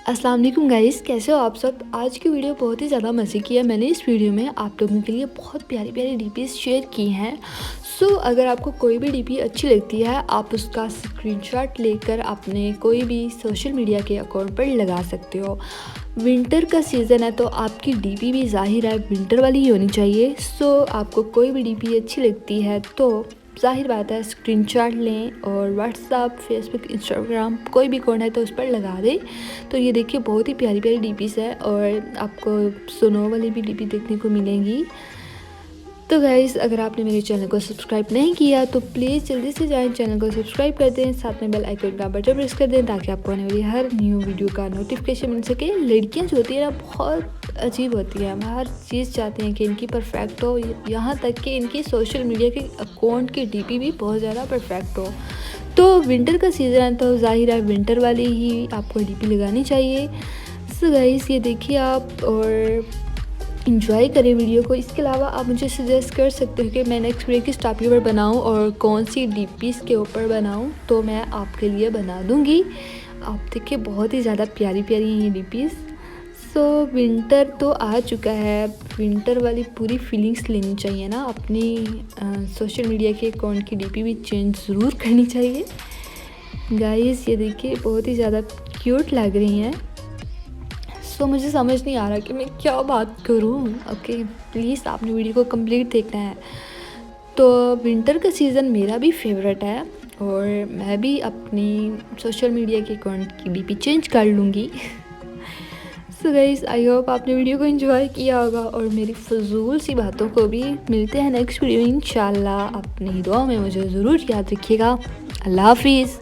अस्सलाम वालेकुम गाइस, कैसे हो आप सब। आज की वीडियो बहुत ही ज़्यादा मज़े की है। मैंने इस वीडियो में आप लोगों के लिए बहुत प्यारी प्यारी डीपीज़ शेयर की हैं। अगर आपको कोई भी डीपी अच्छी लगती है आप उसका स्क्रीनशॉट लेकर अपने कोई भी सोशल मीडिया के अकाउंट पर लगा सकते हो। विंटर का सीज़न है तो आपकी डीपी भी ज़ाहिर है विंटर वाली ही होनी चाहिए। आपको कोई भी डीपी अच्छी लगती है तो ज़ाहिर बात है स्क्रीनशॉट लें और व्हाट्सअप, फेसबुक, इंस्टाग्राम कोई भी अकाउंट है तो उस पर लगा दें। तो ये देखिए बहुत ही प्यारी प्यारी डीपीज़ है और आपको स्नो वाली भी डीपी देखने को मिलेंगी। तो गाइज़, अगर आपने मेरे चैनल को सब्सक्राइब नहीं किया तो प्लीज़ जल्दी से जाएं, चैनल को सब्सक्राइब कर दें, साथ में बेल आइकन का बटन प्रेस कर दें ताकि आपको आने वाली हर न्यू वीडियो का नोटिफिकेशन मिल सके। लड़कियां जो होती है ना बहुत अजीब होती हैं, हर चीज़ चाहती हैं कि इनकी परफेक्ट हो, यहाँ तक कि इनकी सोशल मीडिया के अकाउंट की डीपी भी बहुत ज़्यादा परफेक्ट हो। तो विंटर का सीज़न है तो ज़ाहिर है विंटर वाली ही आपको डीपी लगानी चाहिए। गाइस, ये देखिए आप और इंजॉय करें वीडियो को। इसके अलावा आप मुझे सजेस्ट कर सकते हो कि मैं नेक्स्ट वीडियो किस टॉपिक पर बनाऊं और कौन सी डीपीज़ के ऊपर बनाऊं, तो मैं आपके लिए बना दूंगी। आप देखिए बहुत ही ज़्यादा प्यारी प्यारी हैं ये डीपीज़। विंटर तो आ चुका है, विंटर वाली पूरी फीलिंग्स लेनी चाहिए ना। अपनी सोशल मीडिया के अकाउंट की डीपी भी चेंज ज़रूर करनी चाहिए। गाइस, ये देखिए बहुत ही ज़्यादा क्यूट लग रही हैं। मुझे समझ नहीं आ रहा कि मैं क्या बात करूं। ओके, प्लीज़ आपने वीडियो को कंप्लीट देखना है। तो विंटर का सीज़न मेरा भी फेवरेट है और मैं भी अपनी सोशल मीडिया के अकाउंट की डीपी चेंज कर लूँगी। गाइस, आई होप आपने वीडियो को एंजॉय किया होगा और मेरी फजूल सी बातों को भी। मिलते हैं नेक्स्ट वीडियो में इंशाल्लाह। अपनी दुआ में मुझे ज़रूर याद रखिएगा। अल्लाह हाफिज़।